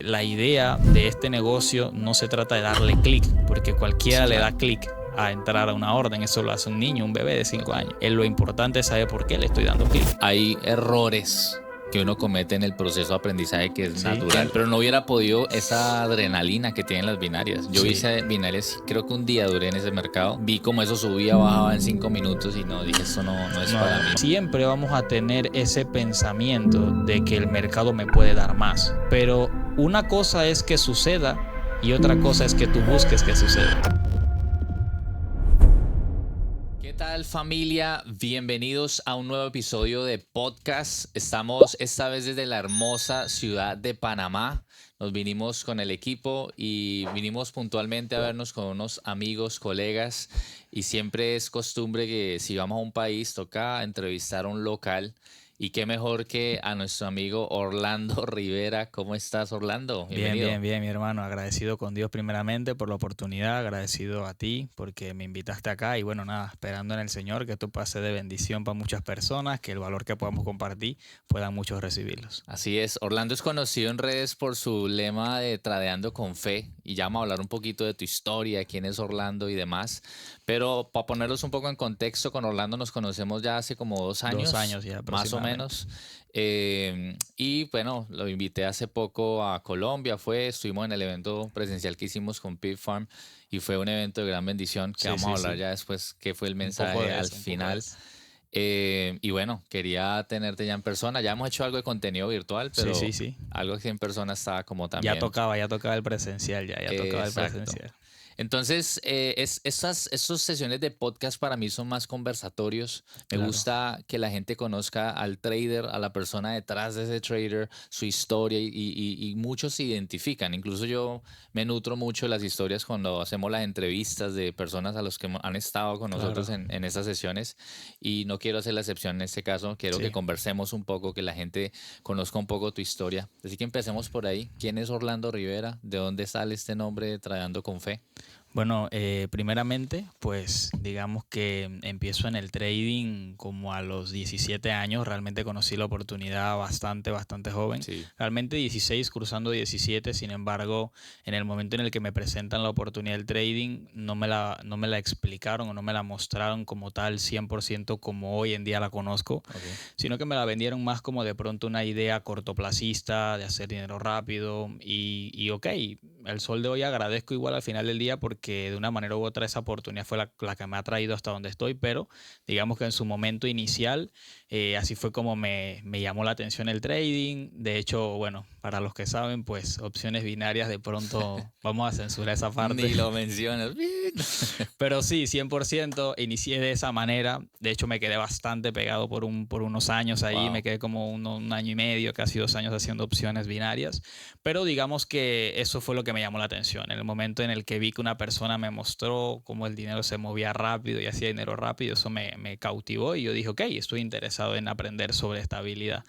la idea de este negocio no se trata de darle clic, porque cualquiera le da clic a entrar a una orden. Eso lo hace un niño, un bebé de 5 años. Lo importante es saber por qué le estoy dando clic. Hay errores que uno comete en el proceso de aprendizaje que es natural, pero no hubiera podido esa adrenalina que tienen las binarias. Yo hice binarias, creo que un día duré en ese mercado, vi cómo eso subía, bajaba en 5 minutos y no, dije, esto no es para mí. Siempre vamos a tener ese pensamiento de que el mercado me puede dar más, pero una cosa es que suceda y otra cosa es que tú busques que suceda. ¿Qué tal, familia? Bienvenidos a un nuevo episodio de podcast. Estamos esta vez desde la hermosa ciudad de Panamá. Nos vinimos con el equipo y vinimos puntualmente a vernos con unos amigos, colegas. Y siempre es costumbre que si vamos a un país toca entrevistar a un local. Y qué mejor que a nuestro amigo Orlando Rivera. ¿Cómo estás, Orlando? Bienvenido. Bien, mi hermano. Agradecido con Dios primeramente por la oportunidad. Agradecido a ti porque me invitaste acá. Y bueno, nada, esperando en el Señor que esto pase de bendición para muchas personas, que el valor que podamos compartir puedan muchos recibirlos. Así es. Orlando es conocido en redes por su lema de Tradeando con Fe. Y ya vamos a hablar un poquito de tu historia, quién es Orlando y demás. Pero para ponerlos un poco en contexto, con Orlando nos conocemos ya hace como 2 años. 2 años ya, más o menos. Y bueno, lo invité hace poco a Colombia. Estuvimos en el evento presencial que hicimos con Pig Farm y fue un evento de gran bendición que vamos a hablar ya después qué fue el mensaje al final. Y bueno, quería tenerte ya en persona. Ya hemos hecho algo de contenido virtual, pero algo que en persona estaba como también. Ya tocaba el presencial, ya tocaba el presencial. Entonces, estas sesiones de podcast para mí son más conversatorios. Me gusta que la gente conozca al trader, a la persona detrás de ese trader, su historia y muchos se identifican. Incluso yo me nutro mucho de las historias cuando hacemos las entrevistas de personas a los que han estado con nosotros en estas sesiones y no quiero hacer la excepción en este caso. Quiero que conversemos un poco, que la gente conozca un poco tu historia. Así que empecemos por ahí. ¿Quién es Orlando Rivera? ¿De dónde sale este nombre de Tradeando con Fe? Bueno, primeramente, pues digamos que empiezo en el trading como a los 17 años. Realmente conocí la oportunidad bastante joven. Sí. Realmente 16 cruzando 17. Sin embargo, en el momento en el que me presentan la oportunidad del trading, no me la explicaron o no me la mostraron como tal 100% como hoy en día la conozco, sino que me la vendieron más como de pronto una idea cortoplacista de hacer dinero rápido y ok, el sol de hoy agradezco igual al final del día porque de una manera u otra esa oportunidad fue la que me ha traído hasta donde estoy, pero digamos que en su momento inicial así fue como me llamó la atención el trading. De hecho, bueno, para los que saben, pues opciones binarias de pronto vamos a censurar esa parte. Ni lo mencionas. Pero sí, 100% inicié de esa manera. De hecho, me quedé bastante pegado por unos años ahí. Wow. Me quedé como un año y medio, casi 2 años haciendo opciones binarias. Pero digamos que eso fue lo que me llamó la atención. En el momento en el que vi que una persona me mostró cómo el dinero se movía rápido y hacía dinero rápido, eso me cautivó y yo dije, ok, estoy interesado en aprender sobre esta habilidad.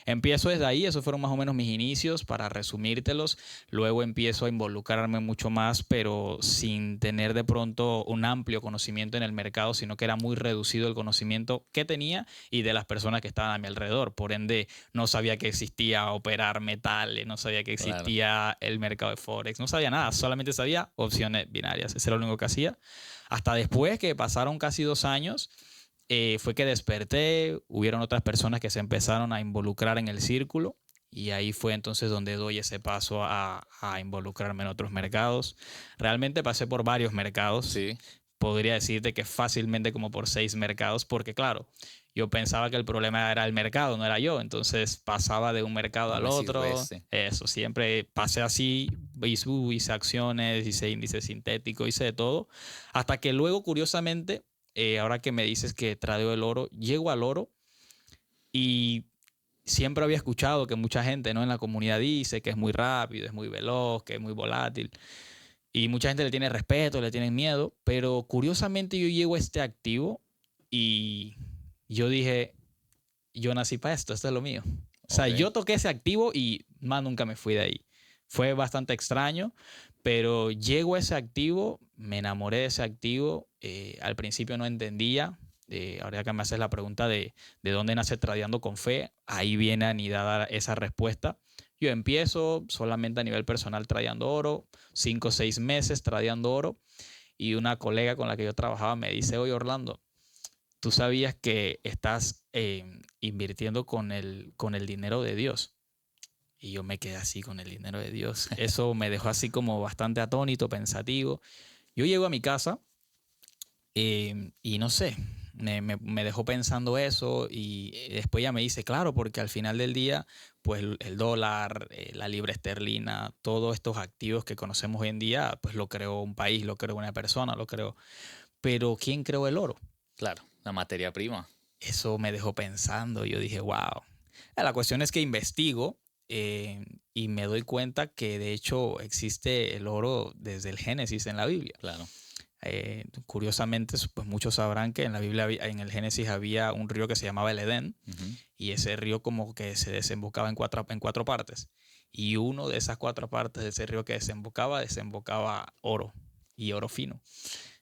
Empiezo desde ahí, esos fueron más o menos mis inicios, para resumírtelos. Luego empiezo a involucrarme mucho más, pero sin tener de pronto un amplio conocimiento en el mercado, sino que era muy reducido el conocimiento que tenía y de las personas que estaban a mi alrededor. Por ende, no sabía que existía operar metales, no sabía que existía el mercado de Forex, no sabía nada, solamente sabía opciones binarias. Ese era lo único que hacía. Hasta después que pasaron casi 2 años, fue que desperté, hubieron otras personas que se empezaron a involucrar en el círculo y ahí fue entonces donde doy ese paso a involucrarme en otros mercados. Realmente pasé por varios mercados. Sí. Podría decirte que fácilmente como por 6 mercados, porque claro, yo pensaba que el problema era el mercado, no era yo. Entonces pasaba de un mercado al otro. Eso, siempre pasé así, hice acciones, hice índice sintético, hice de todo. Hasta que luego, curiosamente, ahora que me dices que tradeo el oro, llego al oro y siempre había escuchado que mucha gente, ¿no?, en la comunidad dice que es muy rápido, es muy veloz, que es muy volátil. Y mucha gente le tiene respeto, le tiene miedo, pero curiosamente yo llego a este activo y yo dije, yo nací para esto es lo mío. O sea, yo toqué ese activo y más nunca me fui de ahí. Fue bastante extraño, pero llego a ese activo, me enamoré de ese activo. Al principio no entendía. Ahora que me haces la pregunta de dónde nace Tradeando con Fe, ahí viene anidada esa respuesta. Yo empiezo solamente a nivel personal tradeando oro, 5 o 6 meses tradeando oro, y una colega con la que yo trabajaba me dice, oye Orlando, ¿tú sabías que estás invirtiendo con el dinero de Dios? Y yo me quedé así con el dinero de Dios. Eso me dejó así como bastante atónito, pensativo. Yo llego a mi casa y no sé, me dejó pensando eso y después ya me dice, claro, porque al final del día, pues el dólar, la libra esterlina, todos estos activos que conocemos hoy en día, pues lo creó un país, lo creó una persona, lo creó. Pero ¿quién creó el oro? Claro, la materia prima. Eso me dejó pensando. Yo dije, wow. La cuestión es que investigo y me doy cuenta que de hecho existe el oro desde el Génesis en la Biblia. Claro. Curiosamente, pues muchos sabrán que en la Biblia, en el Génesis había un río que se llamaba el Edén y ese río como que se desembocaba en cuatro partes. Y uno de esas 4 partes de ese río que desembocaba oro y oro fino.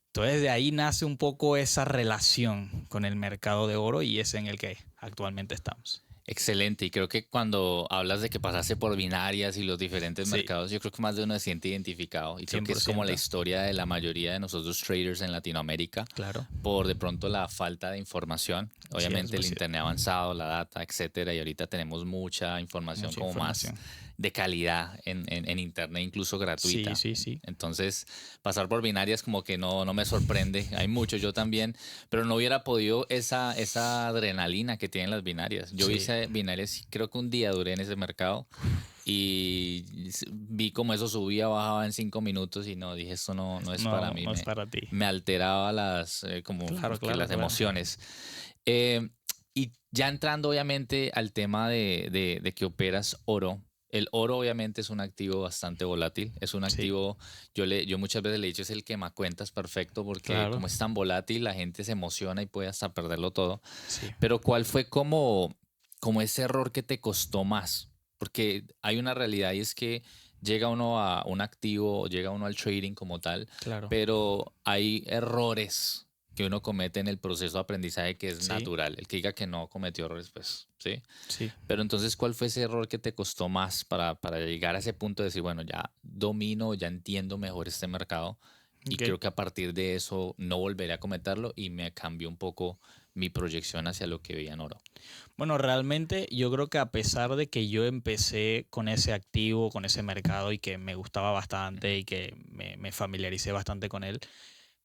Entonces de ahí nace un poco esa relación con el mercado de oro y es en el que actualmente estamos. Excelente, y creo que cuando hablas de que pasaste por binarias y los diferentes Sí, mercados, yo creo que más de uno se siente identificado y creo que es como la 100%. historia de la mayoría de nosotros traders en Latinoamérica Claro, por de pronto la falta de información, obviamente el 100%. internet avanzado, la data, etcétera, y ahorita tenemos mucha información Mucha como más información. de calidad en internet, incluso Sí, gratuita. sí, sí. Entonces, pasar por binarias como que no me sorprende. Hay mucho, yo también, pero no hubiera podido esa adrenalina que tienen las binarias. Yo Sí. hice binarias, y creo que un día duré en ese mercado y vi como eso subía, bajaba en 5 minutos y no, dije, esto no es para No, mí, no es para ti. me alteraba como Claro, que claro, las claro. emociones. Eh, y ya entrando obviamente al tema de que operas oro, el oro obviamente es un activo bastante volátil, es un Sí, activo, yo muchas veces le he dicho es el quemacuentas perfecto porque claro. como es tan volátil la gente se emociona y puede hasta perderlo todo. Sí. Pero ¿cuál fue como ese error que te costó más? Porque hay una realidad y es que llega uno a un activo, llega uno al trading como tal, Claro. pero hay errores que uno comete en el proceso de aprendizaje que es Sí, natural. El que diga que no cometió errores, pues sí. sí. Pero entonces, ¿cuál fue ese error que te costó más para llegar a ese punto de decir, bueno, ya domino, ya entiendo mejor este mercado y Ok. creo que a partir de eso no volveré a cometerlo y me cambió un poco mi proyección hacia lo que veía en oro? Bueno, realmente yo creo que a pesar de que yo empecé con ese activo, con ese mercado y que me gustaba Ujú. bastante y que me familiaricé bastante con él,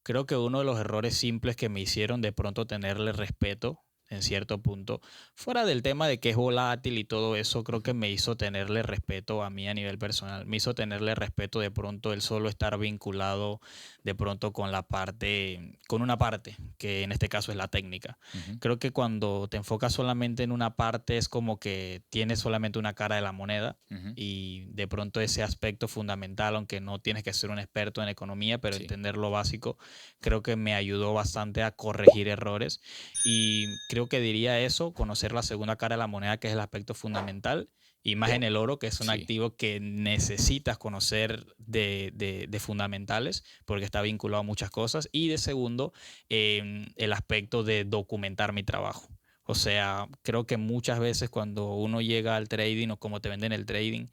creo que uno de los errores simples que me hicieron de pronto tenerle respeto en cierto punto, fuera del tema de que es volátil y todo eso, creo que Ujú. me hizo tenerle respeto a mí a nivel personal, me hizo tenerle respeto de pronto el solo estar vinculado de pronto con la parte, con una parte, que en este caso es la técnica. Ujú. Creo que cuando te enfocas solamente en una parte es como que tienes solamente una cara de la moneda Ujú. y de pronto ese aspecto fundamental, aunque no tienes que ser un experto en economía, pero Sí. entender lo básico, creo que me ayudó bastante a corregir errores y creo que diría eso, conocer la segunda cara de la moneda, que es el aspecto fundamental, y más en el oro, que es un Sí. activo que necesitas conocer de fundamentales, porque está vinculado a muchas cosas, y de segundo, el aspecto de documentar mi trabajo. O sea, creo que muchas veces cuando uno llega al trading o como te venden el trading,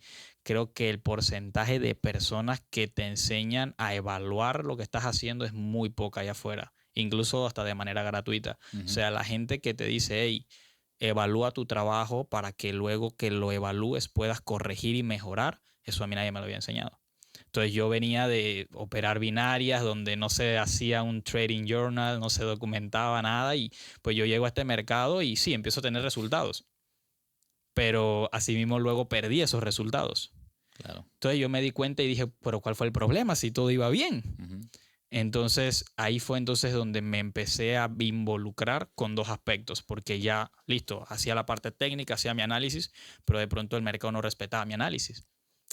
creo que el porcentaje de personas que te enseñan a evaluar lo que estás haciendo es muy poca allá afuera, incluso hasta de manera gratuita. O Ujú. sea, la gente que te dice, hey, evalúa tu trabajo para que luego que lo evalúes puedas corregir y mejorar, eso a mí nadie me lo había enseñado. Entonces yo venía de operar binarias donde no se hacía un trading journal, no se documentaba nada y pues yo llego a este mercado y sí, empiezo a tener resultados, pero asimismo luego perdí esos resultados. Claro. Entonces yo me di cuenta y dije, pero ¿cuál fue el problema si todo iba bien? Ujú. Entonces ahí fue entonces donde me empecé a involucrar con 2 aspectos, porque ya, listo, hacía la parte técnica, hacía mi análisis, pero de pronto el mercado no respetaba mi análisis.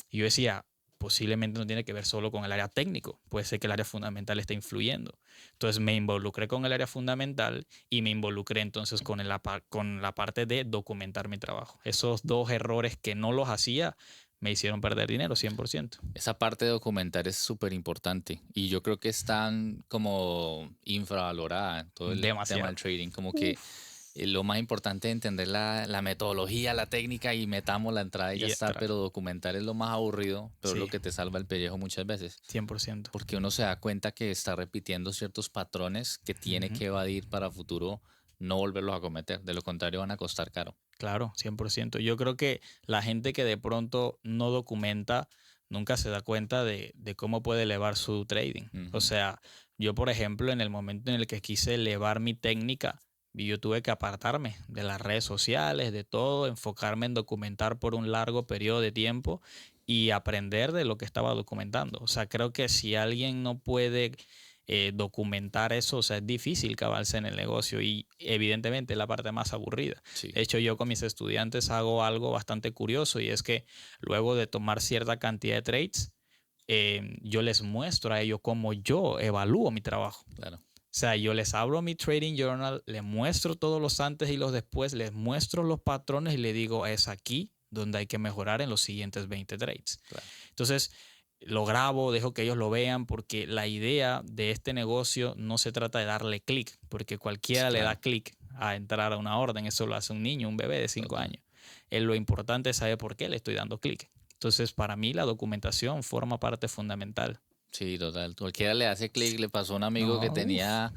Y yo decía, posiblemente no tiene que ver solo con el área técnico, puede ser que el área fundamental esté influyendo. Entonces me involucré con el área fundamental y me involucré entonces con la parte de documentar mi trabajo. Esos 2 errores que no los hacía me hicieron perder dinero 100%. Esa parte de documentar es súper importante y yo creo que es tan como infravalorada en todo el tema del Demasiado. trading, como que Uf. lo más importante es entender la metodología, la técnica y metamos la entrada y ya está, pero documentar es lo más aburrido, pero es lo que te salva el pellejo muchas veces. 100%. Porque uno se da cuenta que está repitiendo ciertos patrones que tiene que evadir para futuro no volverlos a cometer. De lo contrario van a costar caro. Claro, 100%. Yo creo que la gente que de pronto no documenta nunca se da cuenta de cómo puede elevar su trading. O sea, yo, por ejemplo, en el momento en el que quise elevar mi técnica, yo tuve que apartarme de las redes sociales, de todo, enfocarme en documentar por un largo periodo de tiempo y aprender de lo que estaba documentando. O sea, creo que si alguien no puede documentar eso, o sea, es difícil cavarse en el negocio y evidentemente es la parte más aburrida. Sí. De hecho, yo con mis estudiantes hago algo bastante curioso y es que luego de tomar cierta cantidad de trades, yo les muestro a ellos cómo yo evalúo mi trabajo. Claro. O sea, yo les abro mi trading journal, les muestro todos los antes y los después, les muestro los patrones y les digo, es aquí donde hay que mejorar en los siguientes 20 trades. Claro. Entonces, lo grabo, dejo que ellos lo vean, porque la idea de este negocio no se trata de darle clic, porque cualquiera le da clic a entrar a una orden. Eso lo hace un niño, un bebé de 5 años. Lo importante es saber por qué le estoy dando clic. Entonces, para mí, la documentación forma parte fundamental. Sí, total. Cualquiera le hace clic. Le pasó a un amigo que tenía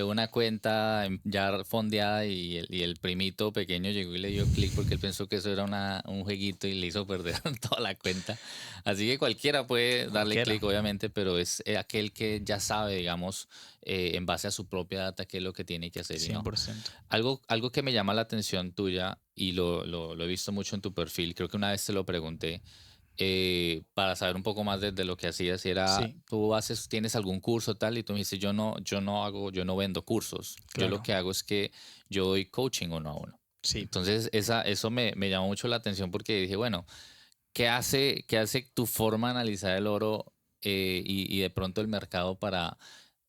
una cuenta ya fondeada y el primito pequeño llegó y le dio clic porque él pensó que eso era un jueguito y le hizo perder toda la cuenta. Así que cualquiera puede darle clic, obviamente, pero es aquel que ya sabe, digamos, en base a su propia data qué es lo que tiene que hacer. 100%. Algo que me llama la atención tuya y lo he visto mucho en tu perfil, creo que una vez te lo pregunté, para saber un poco más de lo que hacías, era, tú tienes algún curso tal, y tú me dices, yo no vendo cursos. Claro. Yo lo que hago es que yo doy coaching 1-a-1. Sí. Entonces, eso me llamó mucho la atención porque dije, bueno, ¿qué hace tu forma de analizar el oro y de pronto el mercado para,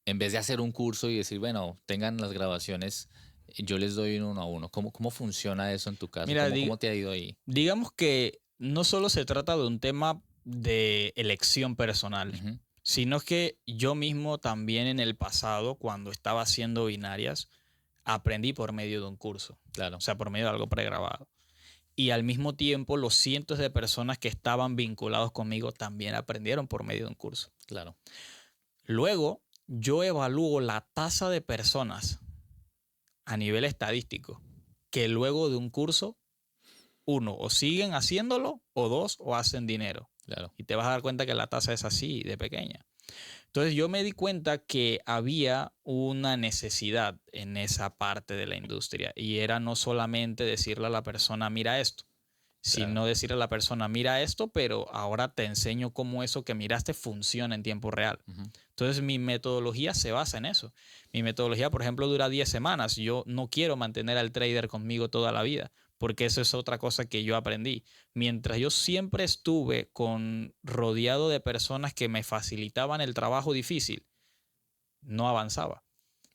en vez de hacer un curso y decir, bueno, tengan las grabaciones, yo les doy un 1-a-1? ¿Cómo funciona eso en tu caso? Mira, ¿Cómo te ha ido ahí? Digamos que no solo se trata de un tema de elección personal, sino que yo mismo también en el pasado, cuando estaba haciendo binarias, aprendí por medio de un curso. Claro. O sea, por medio de algo pregrabado. Y al mismo tiempo, los cientos de personas que estaban vinculados conmigo también aprendieron por medio de un curso. Claro. Luego, yo evalúo la tasa de personas a nivel estadístico que luego de un curso, uno, o siguen haciéndolo, o dos, o hacen dinero. Claro. Y te vas a dar cuenta que la tasa es así, de pequeña. Entonces yo me di cuenta que había una necesidad en esa parte de la industria y era no solamente decirle a la persona, mira esto, sino decirle a la persona, mira esto, pero ahora te enseño cómo eso que miraste funciona en tiempo real. Entonces mi metodología se basa en eso. Mi metodología, por ejemplo, dura 10 semanas. Yo no quiero mantener al trader conmigo toda la vida, porque eso es otra cosa que yo aprendí. Mientras yo siempre estuve rodeado de personas que me facilitaban el trabajo difícil, no avanzaba.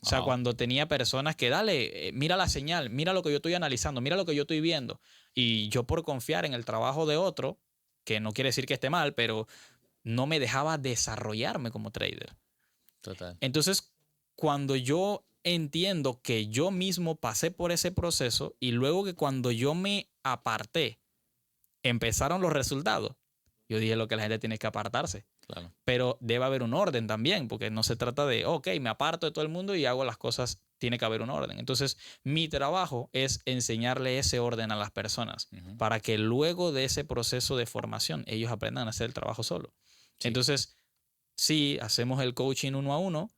O sea, cuando tenía personas que, dale, mira la señal, mira lo que yo estoy analizando, mira lo que yo estoy viendo. Y yo por confiar en el trabajo de otro, que no quiere decir que esté mal, pero no me dejaba desarrollarme como trader. Total. Entonces, cuando yo entiendo que yo mismo pasé por ese proceso y luego que cuando yo me aparté, empezaron los resultados, yo dije lo que la gente tiene que apartarse. Claro. Pero debe haber un orden también, porque no se trata de, ok, me aparto de todo el mundo y hago las cosas, tiene que haber un orden. Entonces, mi trabajo es enseñarle ese orden a las personas para que luego de ese proceso de formación ellos aprendan a hacer el trabajo solo. Sí. Entonces, sí, hacemos el coaching 1-a-1.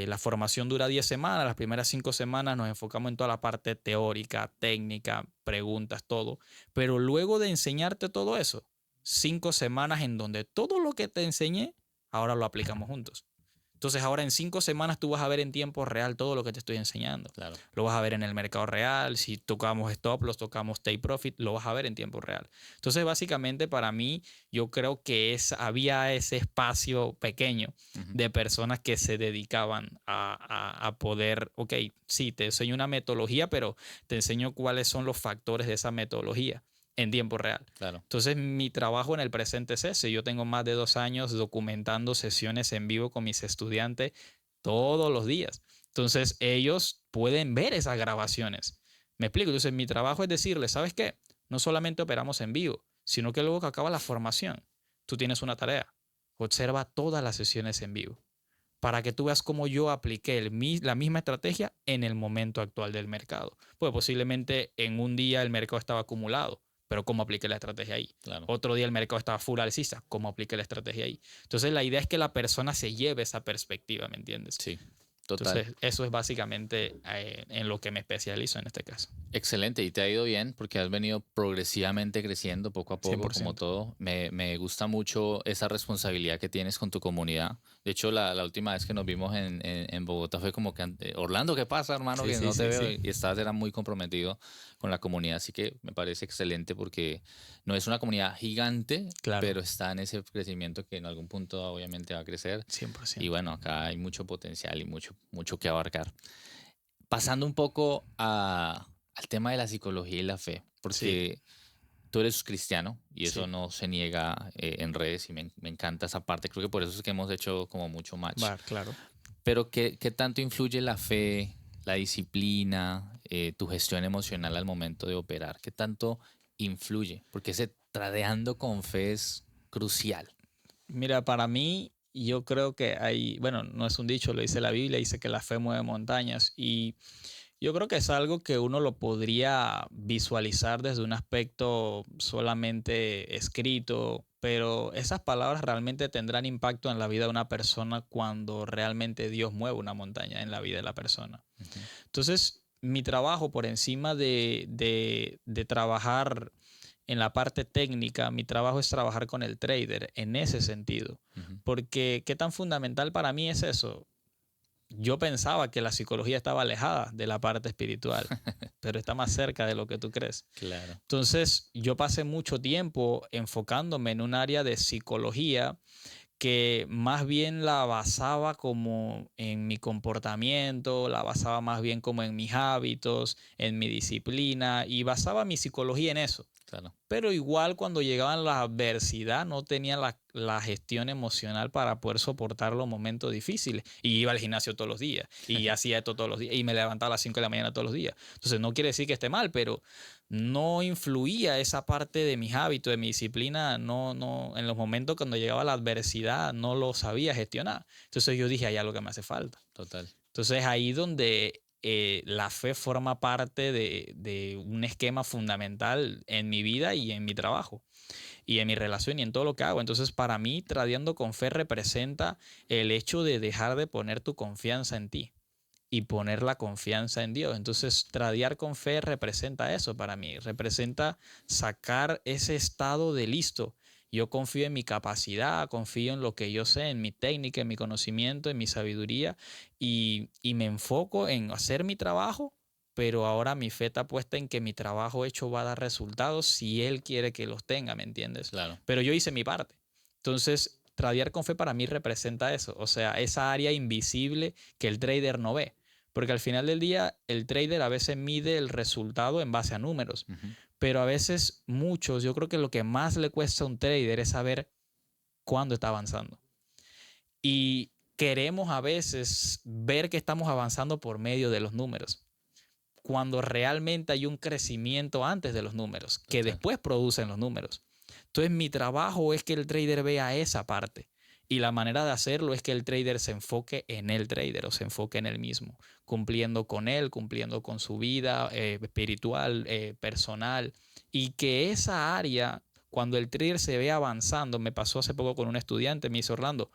La formación dura 10 semanas. Las primeras 5 semanas nos enfocamos en toda la parte teórica, técnica, preguntas, todo. Pero luego de enseñarte todo eso, 5 semanas en donde todo lo que te enseñé, ahora lo aplicamos juntos. Entonces ahora en 5 semanas tú vas a ver en tiempo real todo lo que te estoy enseñando. Claro. Lo vas a ver en el mercado real. Si tocamos stop, los tocamos take profit, lo vas a ver en tiempo real. Entonces básicamente para mí yo creo que había ese espacio pequeño de personas que se dedicaban a poder, ok, sí, te enseño una metodología, pero te enseño cuáles son los factores de esa metodología en tiempo real. Claro. Entonces mi trabajo en el presente es ese. Yo tengo más de 2 años documentando sesiones en vivo con mis estudiantes todos los días. Entonces ellos pueden ver esas grabaciones. ¿Me explico? Entonces mi trabajo es decirles, ¿sabes qué? No solamente operamos en vivo, sino que luego que acaba la formación, tú tienes una tarea. Observa todas las sesiones en vivo para que tú veas cómo yo apliqué la misma estrategia en el momento actual del mercado. Pues posiblemente en un día el mercado estaba acumulado, pero cómo apliqué la estrategia ahí. Claro. Otro día el mercado estaba full alcista, cómo apliqué la estrategia ahí. Entonces la idea es que la persona se lleve esa perspectiva, ¿me entiendes? Sí, total. Entonces eso es básicamente en lo que me especializo en este caso. Excelente, y te ha ido bien porque has venido progresivamente creciendo poco a poco, como 100%. todo. Me gusta mucho esa responsabilidad que tienes con tu comunidad. De hecho, la última vez que nos vimos en Bogotá fue como que, Orlando, ¿qué pasa, hermano? Sí, Que sí, no te sí, veo. sí. Y estabas, era muy comprometido con la comunidad, así que me parece excelente porque no es una comunidad gigante, Claro, pero está en ese crecimiento que en algún punto obviamente va a crecer. Y 100%. bueno, acá hay mucho potencial y mucho que abarcar. Pasando un poco al tema de la psicología y la fe, Sí, porque tú eres cristiano y eso sí, no se niega en redes y me encanta esa parte. Creo que por eso es que hemos hecho como mucho match. va, claro. Pero ¿qué tanto influye la fe, la disciplina, tu gestión emocional al momento de operar? ¿Qué tanto influye? Porque ese tradeando con fe es crucial. Mira, para mí, yo creo que hay, bueno, no es un dicho, lo dice la Biblia, dice que la fe mueve montañas y yo creo que es algo que uno lo podría visualizar desde un aspecto solamente escrito, pero esas palabras realmente tendrán impacto en la vida de una persona cuando realmente Dios mueve una montaña en la vida de la persona. Ujú, Entonces, mi trabajo por encima de trabajar en la parte técnica, mi trabajo es trabajar con el trader en ese sentido. ujú. Porque qué tan fundamental para mí es eso. Yo pensaba que la psicología estaba alejada de la parte espiritual, pero está más cerca de lo que tú crees. Claro. Entonces, yo pasé mucho tiempo enfocándome en un área de psicología que más bien la basaba como en mi comportamiento, la basaba más bien como en mis hábitos, en mi disciplina y basaba mi psicología en eso. Claro. Pero igual cuando llegaban la adversidad no tenía la gestión emocional para poder soportar los momentos difíciles. Y iba al gimnasio todos los días y hacía esto todos los días y me levantaba a las 5 de la mañana todos los días. Entonces no quiere decir que esté mal, pero no influía esa parte de mis hábitos, de mi disciplina, en los momentos cuando llegaba la adversidad no lo sabía gestionar. Entonces yo dije, hay algo que me hace falta. Total. Entonces ahí donde la fe forma parte de un esquema fundamental en mi vida y en mi trabajo y en mi relación y en todo lo que hago. Entonces para mí, tradeando con fe representa el hecho de dejar de poner tu confianza en ti y poner la confianza en Dios. Entonces, tradear con fe representa eso para mí, representa sacar ese estado de listo. Yo confío en mi capacidad, confío en lo que yo sé, en mi técnica, en mi conocimiento, en mi sabiduría y me enfoco en hacer mi trabajo, pero ahora mi fe está puesta en que mi trabajo hecho va a dar resultados si Él quiere que los tenga, ¿me entiendes? Claro. Pero yo hice mi parte. Entonces, tradear con fe para mí representa eso, o sea, esa área invisible que el trader no ve. Porque al final del día, el trader a veces mide el resultado en base a números, Ujú. pero a veces muchos, yo creo que lo que más le cuesta a un trader es saber cuándo está avanzando. Y queremos a veces ver que estamos avanzando por medio de los números, cuando realmente hay un crecimiento antes de los números, que Total. después producen los números. Entonces mi trabajo es que el trader vea esa parte. Y la manera de hacerlo es que el trader se enfoque en el trader o se enfoque en él mismo, cumpliendo con él, cumpliendo con su vida espiritual, personal. Y que esa área, cuando el trader se ve avanzando, me pasó hace poco con un estudiante, me dice Orlando,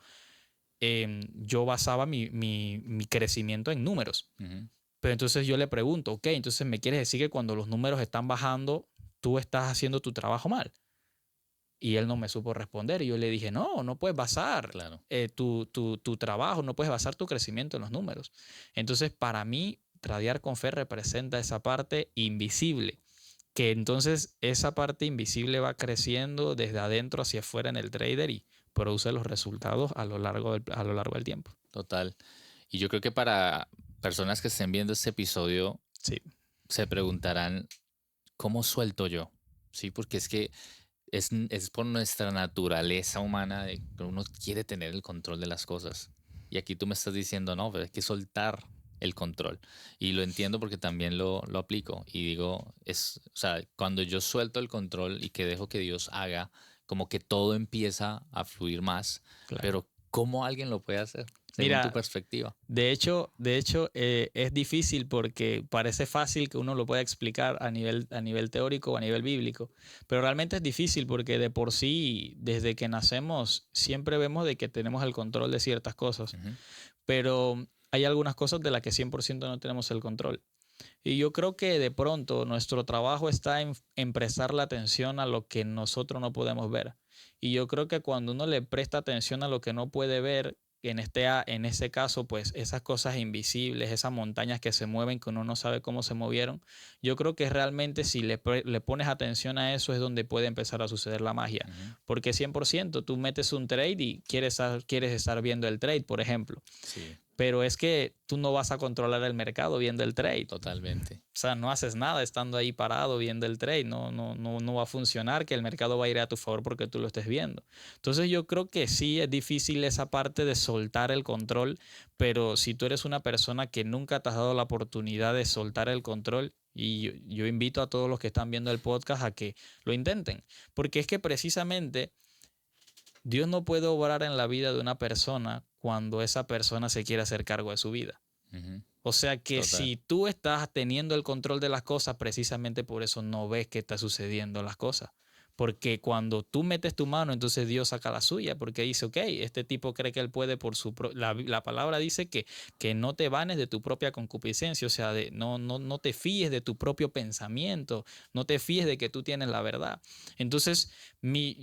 yo basaba mi crecimiento en números. Ujú. Pero entonces yo le pregunto, ok, entonces me quieres decir que cuando los números están bajando, tú estás haciendo tu trabajo mal. Y él no me supo responder. Y yo le dije, no, no puedes basar Claro. tu trabajo, no puedes basar tu crecimiento en los números. Entonces, para mí, tradear con fe representa esa parte invisible, que entonces esa parte invisible va creciendo desde adentro hacia afuera en el trader y produce los resultados a lo largo del tiempo. Total. Y yo creo que para personas que estén viendo este episodio Sí, se preguntarán, ¿cómo suelto yo? Sí, porque es que es por nuestra naturaleza humana de que uno quiere tener el control de las cosas. Y aquí tú me estás diciendo, no, pero hay que soltar. el control. Y lo entiendo porque también lo aplico. Y digo, o sea, cuando yo suelto el control y que dejo que Dios haga, como que todo empieza a fluir más. Claro. Pero ¿cómo alguien lo puede hacer, según tu Mira, perspectiva? de hecho, es difícil porque parece fácil que uno lo pueda explicar a nivel teórico o a nivel bíblico, pero realmente es difícil porque de por sí, desde que nacemos, siempre vemos de que tenemos el control de ciertas cosas, Ujú. pero hay algunas cosas de las que 100% no tenemos el control. Y yo creo que de pronto nuestro trabajo está en prestarle atención a lo que nosotros no podemos ver. Y yo creo que cuando uno le presta atención a lo que no puede ver, en ese caso, pues esas cosas invisibles, esas montañas que se mueven, que uno no sabe cómo se movieron, yo creo que realmente si le pones atención a eso es donde puede empezar a suceder la magia. Ujú. Porque 100% tú metes un trade y quieres estar viendo el trade, por ejemplo. Sí, Pero es que tú no vas a controlar el mercado viendo el trade. totalmente. O sea, no haces nada estando ahí parado viendo el trade. No va a funcionar que el mercado va a ir a tu favor porque tú lo estés viendo. Entonces yo creo que sí es difícil esa parte de soltar el control, pero si tú eres una persona que nunca te has dado la oportunidad de soltar el control, y yo invito a todos los que están viendo el podcast a que lo intenten, porque es que precisamente Dios no puede obrar en la vida de una persona cuando esa persona se quiere hacer cargo de su vida. Ujú. O sea que Total. si tú estás teniendo el control de las cosas, precisamente por eso no ves que está sucediendo las cosas. Porque cuando tú metes tu mano, entonces Dios saca la suya, porque dice, ok, este tipo cree que él puede por la palabra dice que no te vanes de tu propia concupiscencia, o sea, no te fíes de tu propio pensamiento, no te fíes de que tú tienes la verdad. Entonces,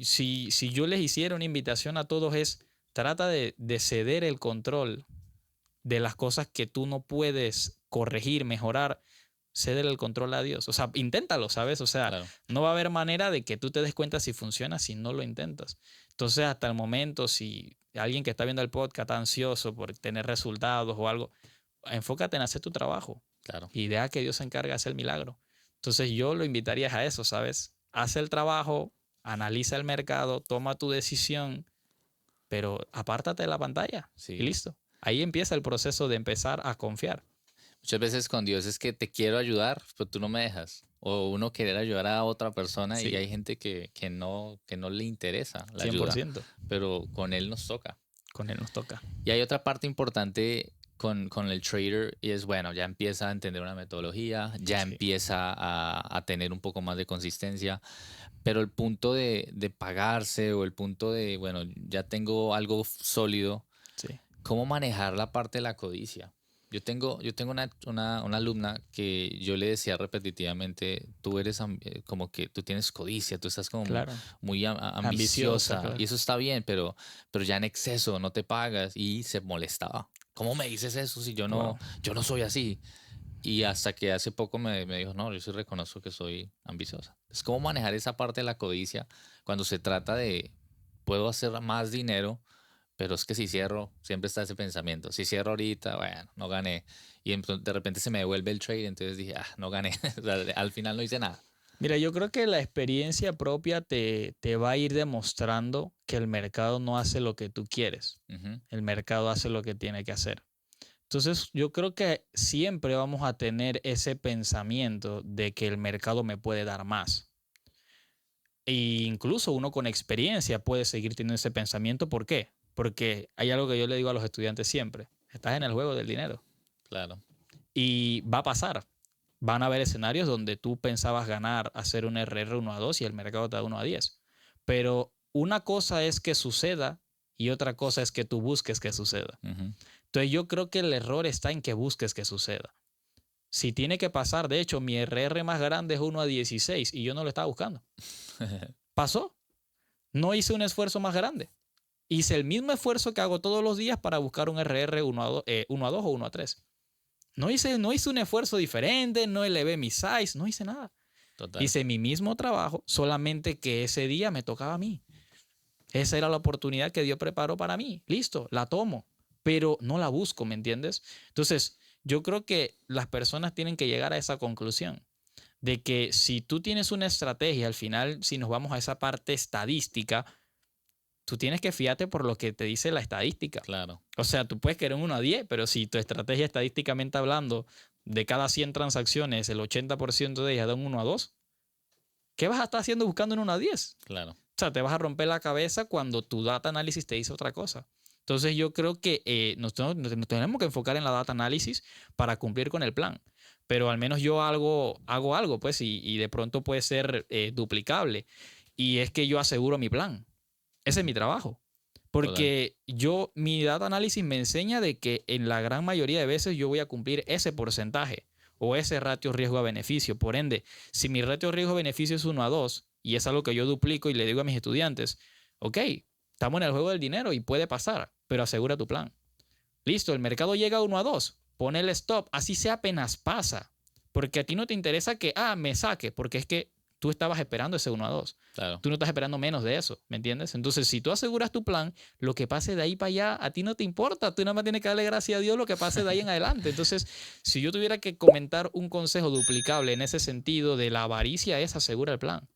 si yo les hiciera una invitación a todos es, trata de ceder el control de las cosas que tú no puedes corregir, mejorar, ceder el control a Dios. O sea, inténtalo, ¿sabes? O sea, Claro. no va a haber manera de que tú te des cuenta si funciona si no lo intentas. Entonces, hasta el momento, si alguien que está viendo el podcast está ansioso por tener resultados o algo, enfócate en hacer tu trabajo Claro. y deja que Dios se encargue de hacer el milagro. Entonces, yo lo invitaría a eso, ¿sabes? Haz el trabajo, analiza el mercado, toma tu decisión, pero apártate de la pantalla y Sí. listo. Ahí empieza el proceso de empezar a confiar. Muchas veces con Dios es que te quiero ayudar, pero tú no me dejas. O uno querer ayudar a otra persona y Sí, hay gente que no le interesa la ayuda, 100%. pero con él nos toca. Con él nos toca. Y hay otra parte importante con el trader y es, bueno, ya empieza a entender una metodología, ya Sí, empieza a tener un poco más de consistencia, pero el punto de pagarse o el punto de, bueno, ya tengo algo sólido. sí, ¿Cómo manejar la parte de la codicia? Yo tengo una alumna que yo le decía repetitivamente, tú eres como que tú tienes codicia, tú estás como claro. muy Ambiciosa, ambiciosa y claro. eso está bien, pero ya en exceso no te pagas y se molestaba. ¿Cómo me dices eso si yo no, Wow. yo no soy así? Y hasta que hace poco me dijo, no, yo sí reconozco que soy ambiciosa. Es cómo manejar esa parte de la codicia cuando se trata de, puedo hacer más dinero, pero es que si cierro, siempre está ese pensamiento. Si cierro ahorita, bueno, no gané. Y de repente se me devuelve el trade, entonces dije, no gané. O sea, al final no hice nada. Mira, yo creo que la experiencia propia te va a ir demostrando que el mercado no hace lo que tú quieres. Ujú. El mercado hace lo que tiene que hacer. Entonces, yo creo que siempre vamos a tener ese pensamiento de que el mercado me puede dar más. E incluso uno con experiencia puede seguir teniendo ese pensamiento. ¿Por qué? Porque hay algo que yo le digo a los estudiantes siempre. Estás en el juego del dinero. Claro. Y va a pasar. Van a haber escenarios donde tú pensabas ganar, hacer un RR 1 a 2 y el mercado te da 1 a 10. Pero una cosa es que suceda y otra cosa es que tú busques que suceda. Ujú. Entonces yo creo que el error está en que busques que suceda. Si tiene que pasar, de hecho, mi RR más grande es 1 a 16 y yo no lo estaba buscando. Pasó. No hice un esfuerzo más grande. Hice el mismo esfuerzo que hago todos los días para buscar un RR 1 a 2, 1 a 2 o 1 a 3. No hice un esfuerzo diferente, no elevé mi size, no hice nada. Total. Hice mi mismo trabajo, solamente que ese día me tocaba a mí. Esa era la oportunidad que Dios preparó para mí. Listo, la tomo, pero no la busco, ¿me entiendes? Entonces, yo creo que las personas tienen que llegar a esa conclusión de que si tú tienes una estrategia, al final, si nos vamos a esa parte estadística, tú tienes que fiarte por lo que te dice la estadística. Claro. O sea, tú puedes querer un 1 a 10, pero si tu estrategia estadísticamente hablando, de cada 100 transacciones, el 80% de ellas da un 1 a 2, ¿qué vas a estar haciendo buscando un 1 a 10? Claro. O sea, te vas a romper la cabeza cuando tu data análisis te dice otra cosa. Entonces yo creo que nos tenemos que enfocar en la data análisis para cumplir con el plan. Pero al menos yo hago algo, pues, y de pronto puede ser duplicable. Y es que yo aseguro mi plan. Ese es mi trabajo. Porque mi data análisis me enseña de que en la gran mayoría de veces yo voy a cumplir ese porcentaje o ese ratio riesgo a beneficio. Por ende, si mi ratio riesgo a beneficio es 1 a 2 y es algo que yo duplico y le digo a mis estudiantes, ok, estamos en el juego del dinero y puede pasar, pero asegura tu plan. Listo, el mercado llega a 1 a 2, pon el stop, así sea apenas pasa. Porque a ti no te interesa que, me saque, porque es que tú estabas esperando ese 1 a 2. Claro. Tú no estás esperando menos de eso, ¿me entiendes? Entonces, si tú aseguras tu plan, lo que pase de ahí para allá, a ti no te importa. Tú nada más tienes que darle gracias a Dios lo que pase de ahí en adelante. Entonces, si yo tuviera que comentar un consejo duplicable en ese sentido de la avaricia, es asegura el plan.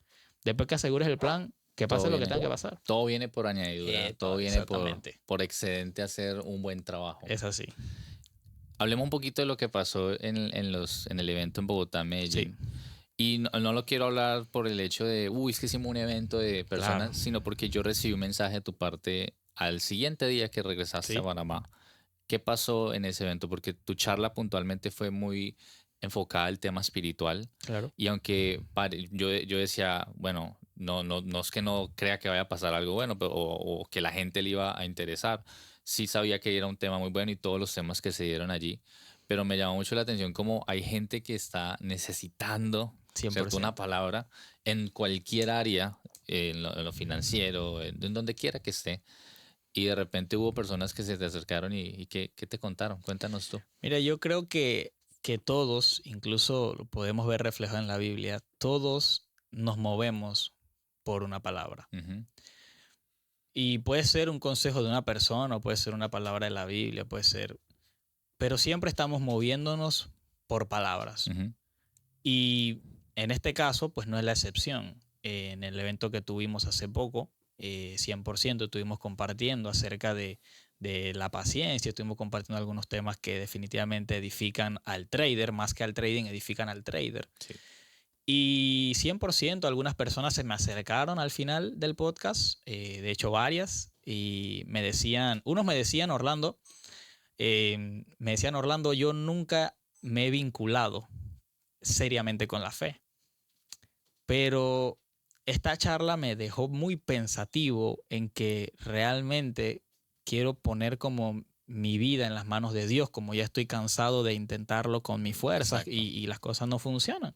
Después que asegures el plan, que pase lo que tenga que pasar. Todo viene por añadidura, todo viene por excedente hacer un buen trabajo. Es así. Hablemos un poquito de lo que pasó en el evento en Bogotá, Medellín. Sí. Y no lo quiero hablar por el hecho de, es que hicimos un evento de personas, sino porque yo recibí un mensaje de tu parte al siguiente día que regresaste a Panamá. ¿Qué pasó en ese evento? Porque tu charla puntualmente fue muy enfocada al tema espiritual. Claro. Y aunque yo decía, bueno, no es que no crea que vaya a pasar algo bueno o que la gente le iba a interesar. Sí sabía que era un tema muy bueno y todos los temas que se dieron allí. Pero me llamó mucho la atención como hay gente que está necesitando una palabra en cualquier área, en lo financiero, en donde quiera que esté. Y de repente hubo personas que se te acercaron y ¿qué te contaron? Cuéntanos tú. Mira, yo creo que todos, incluso lo podemos ver reflejado en la Biblia, todos nos movemos por una palabra. Y puede ser un consejo de una persona, o puede ser una palabra de la Biblia, puede ser, pero siempre estamos moviéndonos por palabras. Y en este caso, pues no es la excepción. En el evento que tuvimos hace poco, 100% estuvimos compartiendo acerca de la paciencia, estuvimos compartiendo algunos temas que definitivamente edifican al trader, más que al trading, edifican al trader. Sí. Y 100% algunas personas se me acercaron al final del podcast, de hecho varias, y unos me decían, Orlando, yo nunca me he vinculado seriamente con la fe, pero esta charla me dejó muy pensativo en que realmente quiero poner como mi vida en las manos de Dios, como ya estoy cansado de intentarlo con mi fuerza y las cosas no funcionan.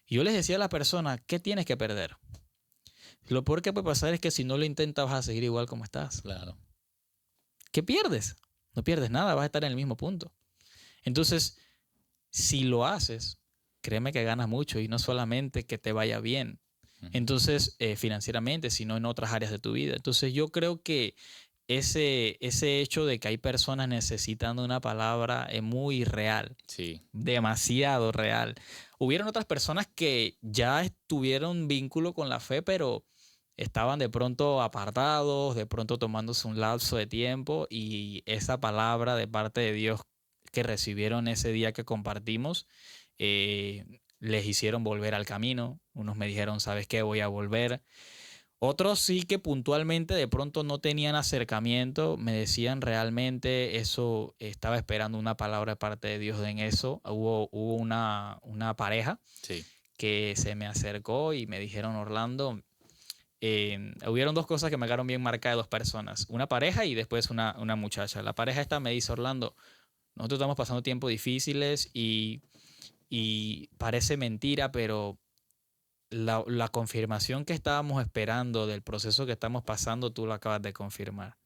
Y yo les decía a la persona, ¿qué tienes que perder? Lo peor que puede pasar es que si no lo intentas vas a seguir igual como estás. Claro. ¿Qué pierdes? No pierdes nada, vas a estar en el mismo punto. Entonces, si lo haces, créeme que ganas mucho y no solamente que te vaya bien. Entonces, financieramente, sino en otras áreas de tu vida. Entonces, yo creo que ese hecho de que hay personas necesitando una palabra es muy real. Sí. Demasiado real. Hubieron otras personas que ya tuvieron vínculo con la fe, pero estaban de pronto apartados, de pronto tomándose un lapso de tiempo, y esa palabra de parte de Dios que recibieron ese día que compartimos, les hicieron volver al camino. Unos me dijeron, ¿sabes qué? Voy a volver. Otros sí que puntualmente de pronto no tenían acercamiento, me decían realmente eso, estaba esperando una palabra de parte de Dios en eso. Hubo una pareja que se me acercó y me dijeron, Orlando, hubieron dos cosas que me quedaron bien marcadas de dos personas, una pareja y después una muchacha. La pareja esta me dice, Orlando, nosotros estamos pasando tiempos difíciles y parece mentira, pero la confirmación que estábamos esperando del proceso que estamos pasando, tú lo acabas de confirmar.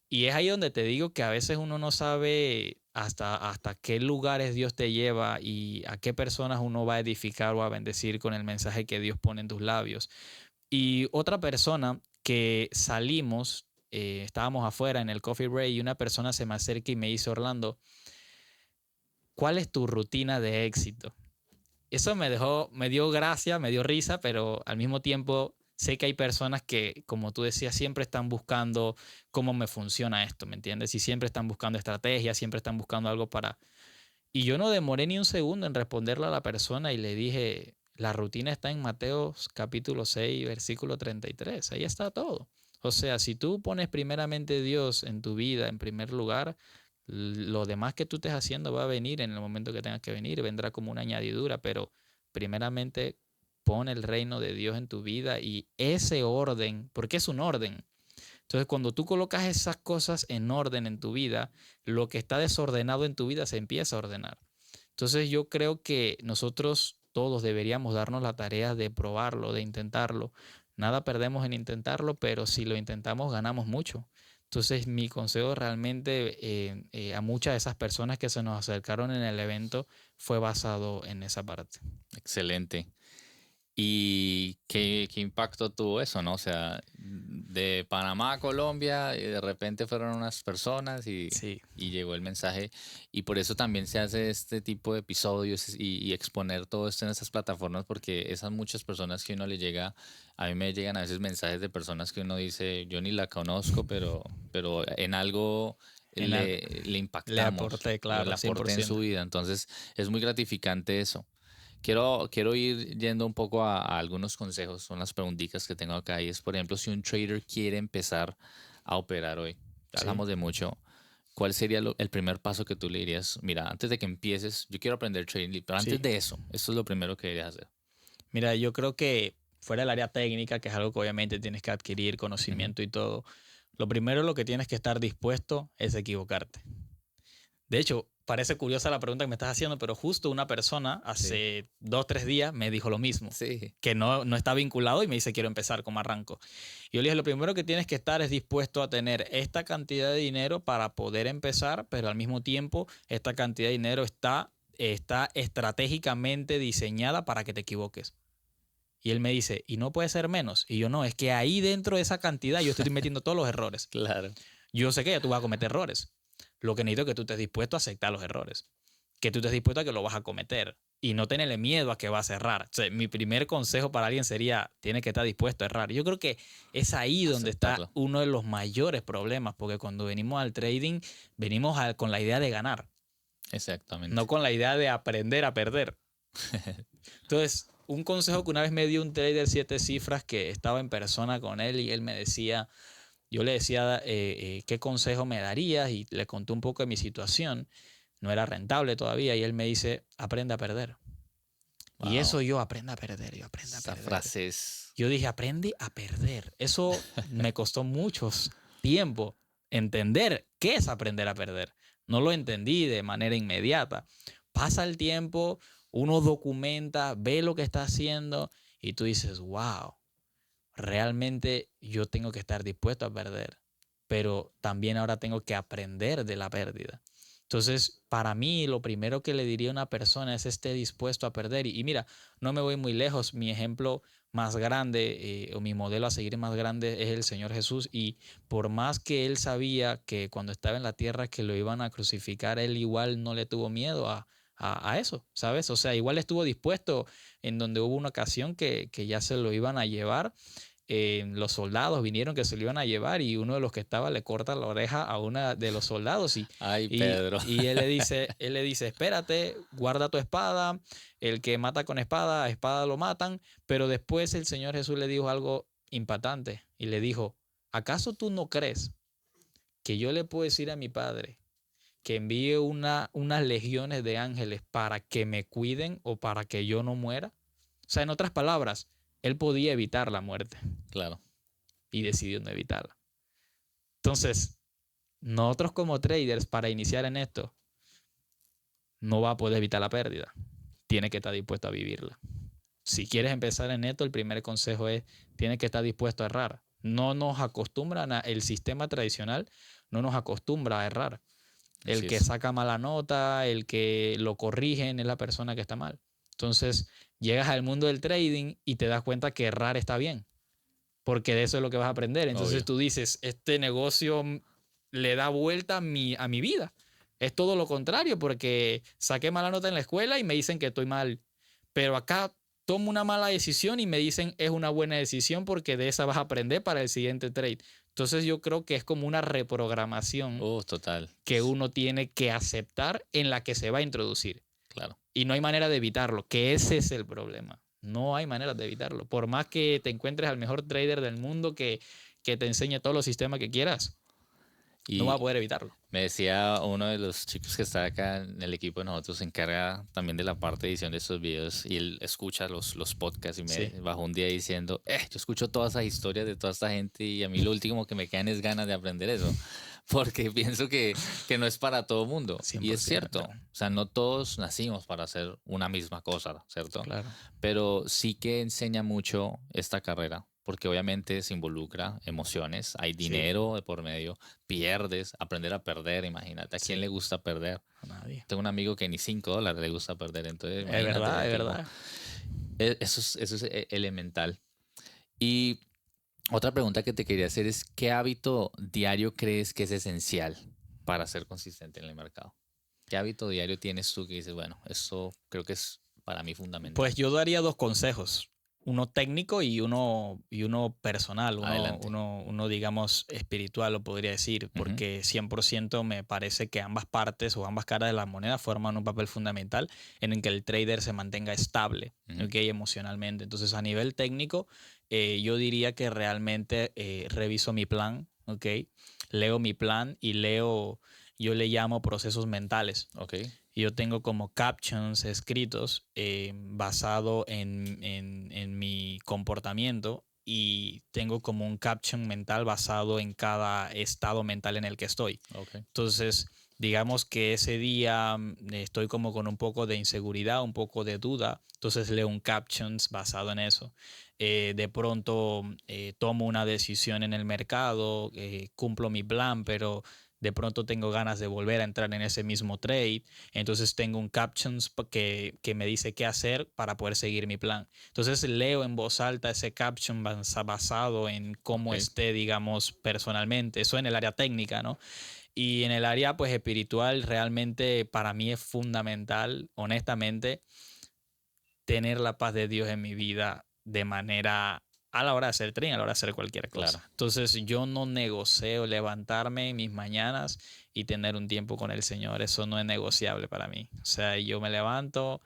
Y es ahí donde te digo que a veces uno no sabe hasta qué lugares Dios te lleva y a qué personas uno va a edificar o a bendecir con el mensaje que Dios pone en tus labios. Y otra persona que salimos, estábamos afuera en el coffee break y una persona se me acerca y me dice, Orlando, ¿cuál es tu rutina de éxito? Eso me dio gracia, me dio risa, pero al mismo tiempo sé que hay personas que, como tú decías, siempre están buscando cómo me funciona esto, ¿me entiendes? Y siempre están buscando estrategias, siempre están buscando algo para... Y yo no demoré ni un segundo en responderle a la persona y le dije, la rutina está en Mateo capítulo 6, versículo 33. Ahí está todo. O sea, si tú pones primeramente Dios en tu vida en primer lugar, lo demás que tú estés haciendo va a venir en el momento que tengas que venir, vendrá como una añadidura, pero primeramente pon el reino de Dios en tu vida y ese orden, porque es un orden. Entonces, cuando tú colocas esas cosas en orden en tu vida, lo que está desordenado en tu vida se empieza a ordenar. Entonces, yo creo que nosotros todos deberíamos darnos la tarea de probarlo, de intentarlo. Nada perdemos en intentarlo, pero si lo intentamos, ganamos mucho. Entonces, mi consejo realmente a muchas de esas personas que se nos acercaron en el evento fue basado en esa parte. Excelente. ¿Y qué impacto tuvo eso, no? O sea, de Panamá a Colombia, y de repente fueron unas personas Sí, y llegó el mensaje. Y por eso también se hace este tipo de episodios y exponer todo esto en estas plataformas, porque esas muchas personas que uno le llega, a mí me llegan a veces mensajes de personas que uno dice, yo ni la conozco, pero en algo en al- le le impactamos, aporté, le claro, aporté en su 100%. vida. Entonces, es muy gratificante eso. Quiero ir yendo un poco a algunos consejos, son las preguntitas que tengo acá y es, por ejemplo, si un trader quiere empezar a operar hoy, ya Sí, hablamos de mucho, ¿cuál sería el primer paso que tú le dirías? Mira, antes de que empieces, yo quiero aprender trading, pero antes sí. de eso, esto es lo primero que deberías hacer. Mira, yo creo que fuera del área técnica, que es algo que obviamente tienes que adquirir Ujú. conocimiento y todo, lo primero lo que tienes que estar dispuesto es equivocarte. De hecho, parece curiosa la pregunta que me estás haciendo, pero justo una persona Sí, hace 2 o 3 días me dijo lo mismo, sí, que no está vinculado y me dice quiero empezar, ¿cómo arranco? Y yo le dije, lo primero que tienes que estar es dispuesto a tener esta cantidad de dinero para poder empezar, pero al mismo tiempo esta cantidad de dinero está estratégicamente diseñada para que te equivoques. Y él me dice, ¿y no puede ser menos? Y yo no, es que ahí dentro de esa cantidad yo estoy metiendo todos los errores. claro, Yo sé que ya tú vas a cometer errores. Lo que necesito es que tú estés dispuesto a aceptar los errores. Que tú estés dispuesto a que lo vas a cometer. Y no tenerle miedo a que va a errar. O sea, mi primer consejo para alguien sería, tiene que estar dispuesto a errar. Yo creo que es ahí donde está aceptarlo. uno de los mayores problemas, porque cuando venimos al trading, venimos con la idea de ganar, no Exactamente. con la idea de aprender a perder. Entonces, un consejo que una vez me dio un trader 7 cifras que estaba en persona con él y él me decía, yo le decía qué consejo me darías y le conté un poco de mi situación. No era rentable todavía y él me dice, aprende a perder. Y eso Wow, yo, aprende a perder, yo aprendo a esa perder. frase es... Yo dije, aprende a perder. Eso me costó mucho tiempo entender qué es aprender a perder. No lo entendí de manera inmediata. Pasa el tiempo, uno documenta, ve lo que está haciendo y tú dices, wow, realmente yo tengo que estar dispuesto a perder, pero también ahora tengo que aprender de la pérdida. Entonces, para mí, lo primero que le diría a una persona es esté dispuesto a perder. Y mira, no me voy muy lejos. Mi ejemplo más grande o mi modelo a seguir más grande es el Señor Jesús. Y por más que él sabía que cuando estaba en la tierra que lo iban a crucificar, él igual no le tuvo miedo a eso, ¿sabes? O sea, igual estuvo dispuesto en donde hubo una ocasión que ya se lo iban a llevar. Los soldados vinieron que se lo iban a llevar y uno de los que estaba le corta la oreja a uno de los soldados Ay, y, Pedro. y él le dice, espérate, guarda tu espada, el que mata con espada, a espada lo matan, pero después el Señor Jesús le dijo algo impactante y le dijo, ¿acaso tú no crees que yo le puedo decir a mi Padre que envíe unas legiones de ángeles para que me cuiden o para que yo no muera? O sea, en otras palabras, él podía evitar la muerte Claro, y decidió no evitarla. Entonces, nosotros como traders, para iniciar en esto, no va a poder evitar la pérdida. Tiene que estar dispuesto a vivirla. Si quieres empezar en esto, el primer consejo es, tienes que estar dispuesto a errar. No nos acostumbran, el sistema tradicional no nos acostumbra a errar. El así que es. saca mala nota, el que lo corrigen es la persona que está mal. Entonces, llegas al mundo del trading y te das cuenta que errar está bien, porque de eso es lo que vas a aprender. Entonces Obvio. tú dices, este negocio le da vuelta a mi vida. Es todo lo contrario, porque saqué mala nota en la escuela y me dicen que estoy mal. Pero acá tomo una mala decisión y me dicen es una buena decisión porque de esa vas a aprender para el siguiente trade. Entonces yo creo que es como una reprogramación Total. que uno tiene que aceptar en la que se va a introducir. Claro. Y no hay manera de evitarlo, que ese es el problema. No hay manera de evitarlo. Por más que te encuentres al mejor trader del mundo que te enseñe todos los sistemas que quieras, no va a poder evitarlo. Me decía uno de los chicos que está acá en el equipo de nosotros, se encarga también de la parte de edición de estos videos y él escucha los podcasts y me bajó un día diciendo, yo escucho todas esas historias de toda esta gente y a mí lo último que me quedan es ganas de aprender eso, porque pienso que no es para todo mundo. Y es cierto, o sea, no todos nacimos para hacer una misma cosa, ¿cierto? Claro. Pero sí que enseña mucho esta carrera, porque obviamente se involucra emociones, hay dinero de por medio, pierdes, aprender a perder, imagínate, ¿a quién le gusta perder? A nadie. Tengo un amigo que ni $5 le gusta perder, entonces es verdad. Eso es elemental. Y otra pregunta que te quería hacer es, ¿qué hábito diario crees que es esencial para ser consistente en el mercado? ¿Qué hábito diario tienes tú que dices, bueno, esto creo que es para mí fundamental? Pues yo daría 2 consejos. Uno técnico y uno personal, uno digamos espiritual lo podría decir, porque 100% me parece que ambas partes o ambas caras de la moneda forman un papel fundamental en el que el trader se mantenga estable, ¿okay? Emocionalmente. Entonces a nivel técnico yo diría que realmente reviso mi plan, ¿okay? Leo mi plan y yo le llamo procesos mentales. Okay. Yo tengo como captions escritos basado en mi comportamiento y tengo como un caption mental basado en cada estado mental en el que estoy. Okay. Entonces, digamos que ese día estoy como con un poco de inseguridad, un poco de duda, entonces leo un captions basado en eso. De pronto tomo una decisión en el mercado, cumplo mi plan, pero de pronto tengo ganas de volver a entrar en ese mismo trade, entonces tengo un captions que me dice qué hacer para poder seguir mi plan. Entonces leo en voz alta ese caption basado en cómo esté, digamos, personalmente. Eso en el área técnica, ¿no? Y en el área, pues, espiritual, realmente para mí es fundamental, honestamente, tener la paz de Dios en mi vida de manera a la hora de hacer trading, a la hora de hacer cualquier cosa. Claro. Entonces yo no negocio levantarme en mis mañanas y tener un tiempo con el Señor. Eso no es negociable para mí. O sea, yo me levanto,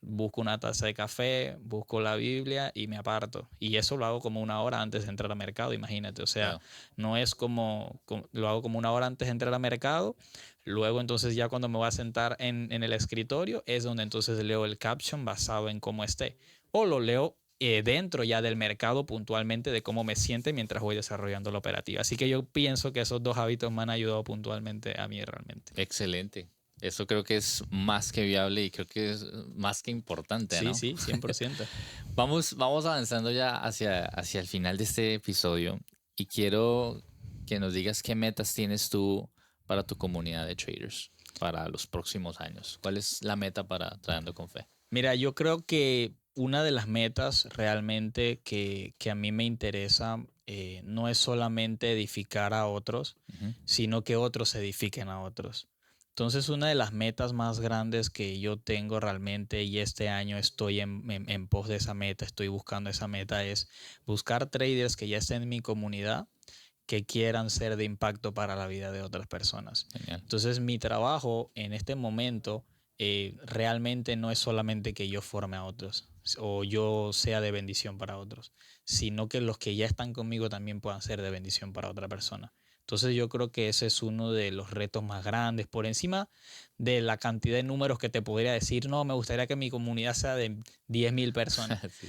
busco una taza de café, busco la Biblia y me aparto. Y eso lo hago como 1 hora antes de entrar al mercado, imagínate. O sea, no es como, lo hago como 1 hora antes de entrar al mercado. Luego entonces ya cuando me voy a sentar en el escritorio es donde entonces leo el caption basado en cómo esté. O lo leo dentro ya del mercado puntualmente de cómo me siente mientras voy desarrollando la operativa. Así que yo pienso que esos 2 hábitos me han ayudado puntualmente a mí realmente. Excelente. Eso creo que es más que viable y creo que es más que importante, ¿no? Sí, 100%. Vamos avanzando ya hacia el final de este episodio y quiero que nos digas qué metas tienes tú para tu comunidad de traders para los próximos años. ¿Cuál es la meta para Tradando con Fe? Mira, yo creo que una de las metas realmente que a mí me interesa no es solamente edificar a otros, sino que otros edifiquen a otros. Entonces, una de las metas más grandes que yo tengo realmente, y este año estoy en pos de esa meta, estoy buscando esa meta, es buscar traders que ya estén en mi comunidad, que quieran ser de impacto para la vida de otras personas. Genial. Entonces, mi trabajo en este momento realmente no es solamente que yo forme a otros o yo sea de bendición para otros, sino que los que ya están conmigo también puedan ser de bendición para otra persona. Entonces yo creo que ese es uno de los retos más grandes, por encima de la cantidad de números que te podría decir, no, me gustaría que mi comunidad sea de 10,000 personas. Sí.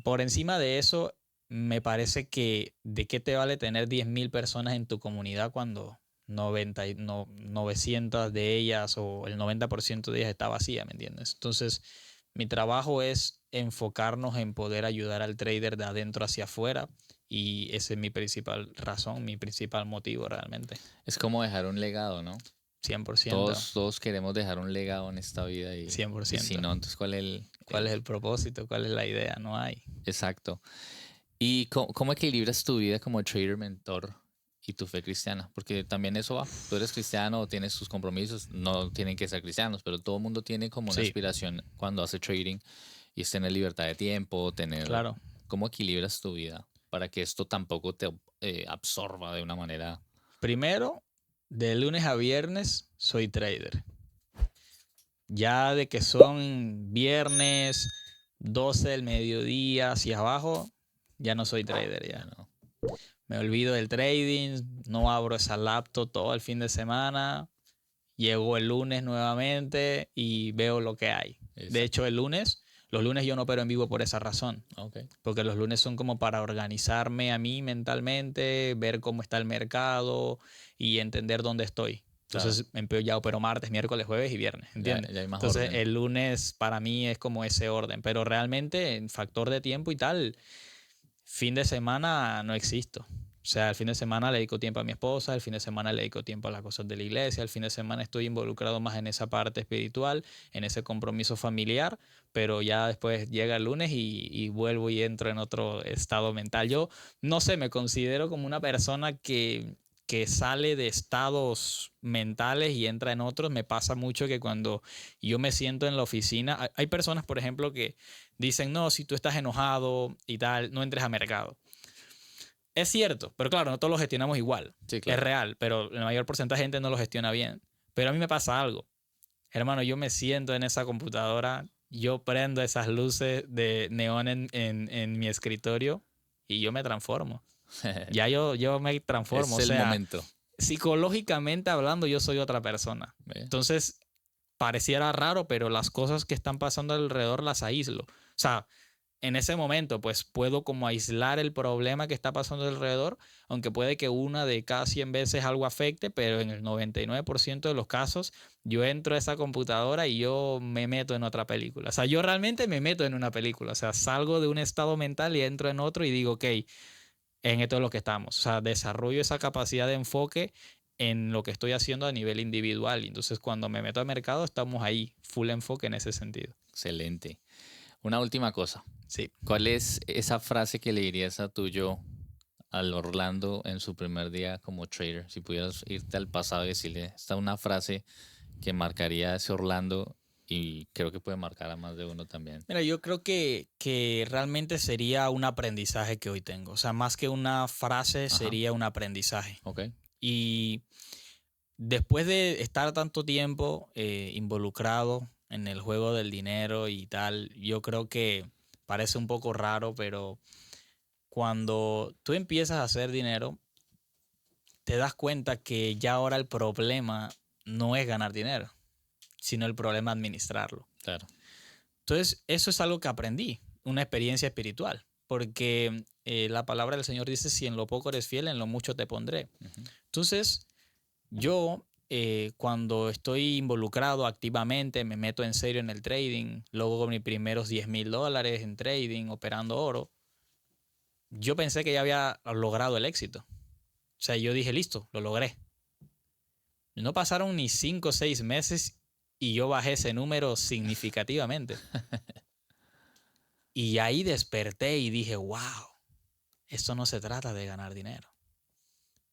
Por encima de eso, me parece que de qué te vale tener 10,000 personas en tu comunidad cuando 900 de ellas o el 90% de ellas está vacía, ¿me entiendes? Entonces, mi trabajo es enfocarnos en poder ayudar al trader de adentro hacia afuera y esa es mi principal razón, mi principal motivo realmente. Es como dejar un legado, ¿no? 100%. Todos queremos dejar un legado en esta vida y 100%. Y si no, entonces ¿cuál es el propósito? ¿Cuál es la idea? No hay. Exacto. ¿Y cómo equilibras tu vida como trader mentor y tu fe cristiana? Porque también eso va. Tú eres cristiano, tienes tus compromisos, no tienen que ser cristianos, pero todo el mundo tiene como una aspiración cuando hace trading. Y es tener libertad de tiempo, Claro. ¿Cómo equilibras tu vida para que esto tampoco te absorba de una manera? Primero, de lunes a viernes soy trader. Ya de que son viernes 12 del mediodía hacia abajo, ya no soy trader ya. No. Me olvido del trading, no abro esa laptop todo el fin de semana. Llego el lunes nuevamente y veo lo que hay. De hecho, los lunes yo no opero en vivo por esa razón. Okay. Porque los lunes son como para organizarme a mí mentalmente, ver cómo está el mercado y entender dónde estoy. Entonces ya opero martes, miércoles, jueves y viernes, ¿entiendes? Ya hay más Entonces orden. el lunes para mí es como ese orden, pero realmente en factor de tiempo y tal, fin de semana no existo. O sea, el fin de semana le dedico tiempo a mi esposa, el fin de semana le dedico tiempo a las cosas de la iglesia, el fin de semana estoy involucrado más en esa parte espiritual, en ese compromiso familiar, pero ya después llega el lunes y vuelvo y entro en otro estado mental. Yo no sé, me considero como una persona que sale de estados mentales y entra en otros. Me pasa mucho que cuando yo me siento en la oficina, hay personas, por ejemplo, que dicen, no, si tú estás enojado y tal, no entres a mercado. Es cierto, pero claro, no todos lo gestionamos igual. Sí, claro. Es real, pero el mayor porcentaje de gente no lo gestiona bien. Pero a mí me pasa algo. Hermano, yo me siento en esa computadora, yo prendo esas luces de neón en mi escritorio y yo me transformo. Ya yo me transformo. Es O el sea, momento. psicológicamente hablando, yo soy otra persona. ¿Ve? Entonces, pareciera raro, pero las cosas que están pasando alrededor las aíslo. O sea, en ese momento, pues puedo como aislar el problema que está pasando alrededor, aunque puede que una de cada 100 veces algo afecte, pero en el 99% de los casos yo entro a esa computadora y yo me meto en otra película. O sea, yo realmente me meto en una película. O sea, salgo de un estado mental y entro en otro y digo, ok, en esto es lo que estamos. O sea, desarrollo esa capacidad de enfoque en lo que estoy haciendo a nivel individual. Entonces, cuando me meto al mercado, estamos ahí, full enfoque en ese sentido. Excelente. Una última cosa. Sí. ¿Cuál es esa frase que le dirías a tu yo, al Orlando, en su primer día como trader? Si pudieras irte al pasado y decirle, esta es una frase que marcaría a ese Orlando y creo que puede marcar a más de uno también. Mira, yo creo que realmente sería un aprendizaje que hoy tengo. O sea, más que una frase, Ajá. sería un aprendizaje. Ok. Y después de estar tanto tiempo involucrado en el juego del dinero y tal, yo creo que parece un poco raro, pero cuando tú empiezas a hacer dinero, te das cuenta que ya ahora el problema no es ganar dinero, sino el problema es administrarlo. Claro. Entonces, eso es algo que aprendí, una experiencia espiritual, porque la palabra del Señor dice, si en lo poco eres fiel, en lo mucho te pondré. Ujú. Entonces, yo cuando estoy involucrado activamente, me meto en serio en el trading, luego mis primeros $10,000 en trading, operando oro, yo pensé que ya había logrado el éxito. O sea, yo dije, listo, lo logré. No pasaron ni 5 o 6 meses y yo bajé ese número significativamente. Y ahí desperté y dije, wow, esto no se trata de ganar dinero.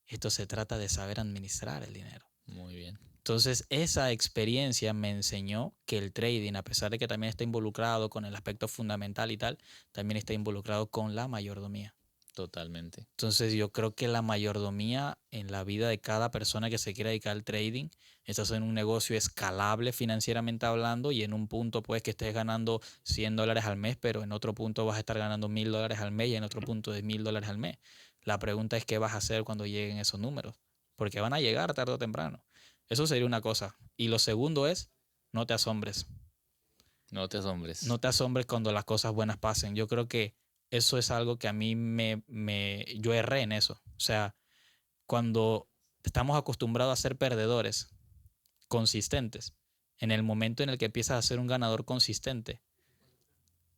Esto se trata de saber administrar el dinero. Muy bien. Entonces, esa experiencia me enseñó que el trading, a pesar de que también está involucrado con el aspecto fundamental y tal, también está involucrado con la mayordomía. Totalmente. Entonces, yo creo que la mayordomía en la vida de cada persona que se quiera dedicar al trading, estás en un negocio escalable financieramente hablando y en un punto pues que estés ganando $100 al mes, pero en otro punto vas a estar ganando $1,000 al mes y en otro punto de $1,000 al mes. La pregunta es qué vas a hacer cuando lleguen esos números, porque van a llegar tarde o temprano. Eso sería una cosa. Y lo segundo es, no te asombres. No te asombres. No te asombres cuando las cosas buenas pasen. Yo creo que eso es algo que a mí yo erré en eso. O sea, cuando estamos acostumbrados a ser perdedores consistentes, en el momento en el que empiezas a ser un ganador consistente,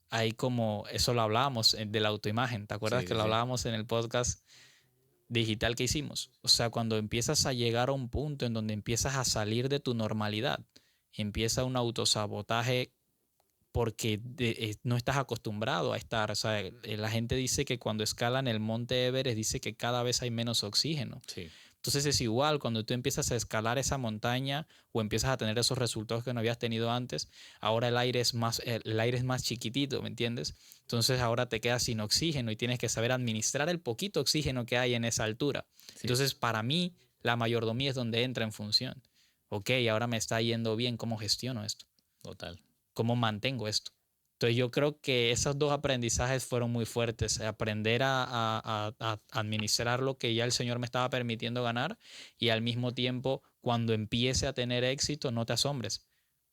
hay como, eso lo hablábamos de la autoimagen, ¿te acuerdas que lo hablábamos en el podcast digital que hicimos? O sea, cuando empiezas a llegar a un punto en donde empiezas a salir de tu normalidad, empieza un autosabotaje porque no estás acostumbrado a estar. O sea, la gente dice que cuando escalan el monte Everest dice que cada vez hay menos oxígeno. Sí. Entonces es igual cuando tú empiezas a escalar esa montaña o empiezas a tener esos resultados que no habías tenido antes, ahora el aire es más chiquitito, ¿me entiendes? Entonces ahora te quedas sin oxígeno y tienes que saber administrar el poquito oxígeno que hay en esa altura. Sí, Entonces para mí la mayordomía es donde entra en función. Ok, ahora me está yendo bien, ¿cómo gestiono esto? total. ¿Cómo mantengo esto? Entonces yo creo que esos dos aprendizajes fueron muy fuertes. Aprender a administrar lo que ya el Señor me estaba permitiendo ganar y al mismo tiempo, cuando empiece a tener éxito, no te asombres.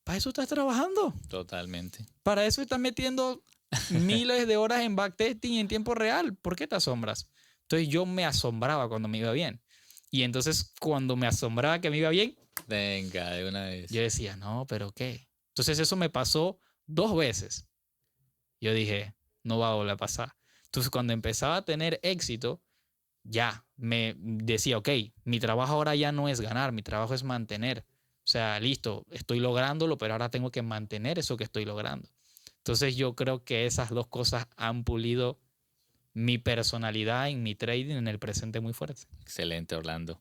Para eso estás trabajando. Totalmente. Para eso estás metiendo miles de horas en backtesting en tiempo real. ¿Por qué te asombras? Entonces yo me asombraba cuando me iba bien. Y entonces cuando me asombraba que me iba bien, Venga, de una vez. yo decía, no, pero ¿qué? Entonces eso me pasó 2 veces. Yo dije, no va a volver a pasar. Entonces, cuando empezaba a tener éxito, ya me decía, ok, mi trabajo ahora ya no es ganar, mi trabajo es mantener. O sea, listo, estoy lográndolo, pero ahora tengo que mantener eso que estoy logrando. Entonces, yo creo que esas dos cosas han pulido mi personalidad en mi trading en el presente muy fuerte. Excelente, Orlando.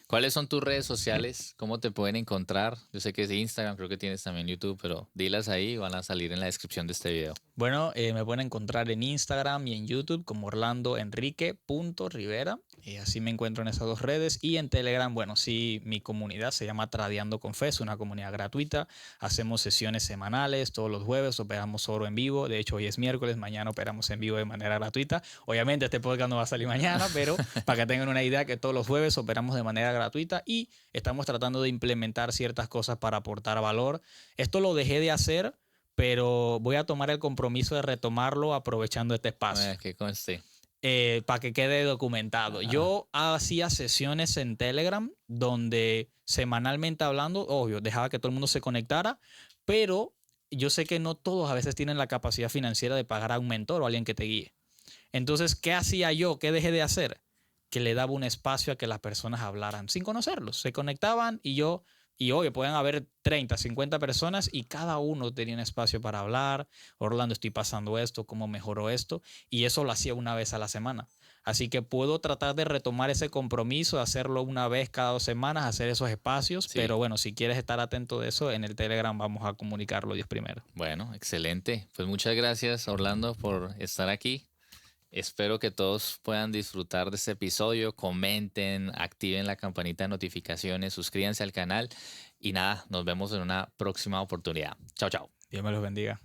¿Cuáles son tus redes sociales? ¿Cómo te pueden encontrar? Yo sé que es Instagram, creo que tienes también YouTube, pero dilas ahí, van a salir en la descripción de este video. Bueno, me pueden encontrar en Instagram y en YouTube como orlandoenrique.rivera. Así me encuentro en esas dos redes. Y en Telegram, bueno, sí, mi comunidad se llama Tradeando con Fe, es una comunidad gratuita. Hacemos sesiones semanales, todos los jueves operamos oro en vivo. De hecho, hoy es miércoles, mañana operamos en vivo de manera gratuita. Obviamente este podcast no va a salir mañana, pero para que tengan una idea que todos los jueves operamos de manera gratuita y estamos tratando de implementar ciertas cosas para aportar valor. Esto lo dejé de hacer, pero voy a tomar el compromiso de retomarlo aprovechando este espacio. Que conste. Para que quede documentado. Yo hacía sesiones en Telegram donde semanalmente hablando, obvio, dejaba que todo el mundo se conectara, pero yo sé que no todos a veces tienen la capacidad financiera de pagar a un mentor o alguien que te guíe. Entonces, ¿qué hacía yo? ¿Qué dejé de hacer? Que le daba un espacio a que las personas hablaran sin conocerlos. Se conectaban y obvio, pueden haber 30, 50 personas y cada uno tenía un espacio para hablar. Orlando, estoy pasando esto, ¿cómo mejoró esto? Y eso lo hacía una vez a la semana. Así que puedo tratar de retomar ese compromiso, de hacerlo una vez cada 2 semanas, hacer esos espacios. Sí. Pero bueno, si quieres estar atento de eso, en el Telegram vamos a comunicarlo 10 primero. Bueno, excelente. Pues muchas gracias, Orlando, por estar aquí. Espero que todos puedan disfrutar de este episodio. Comenten, activen la campanita de notificaciones, suscríbanse al canal y nada, nos vemos en una próxima oportunidad. Chao, chao. Dios me los bendiga.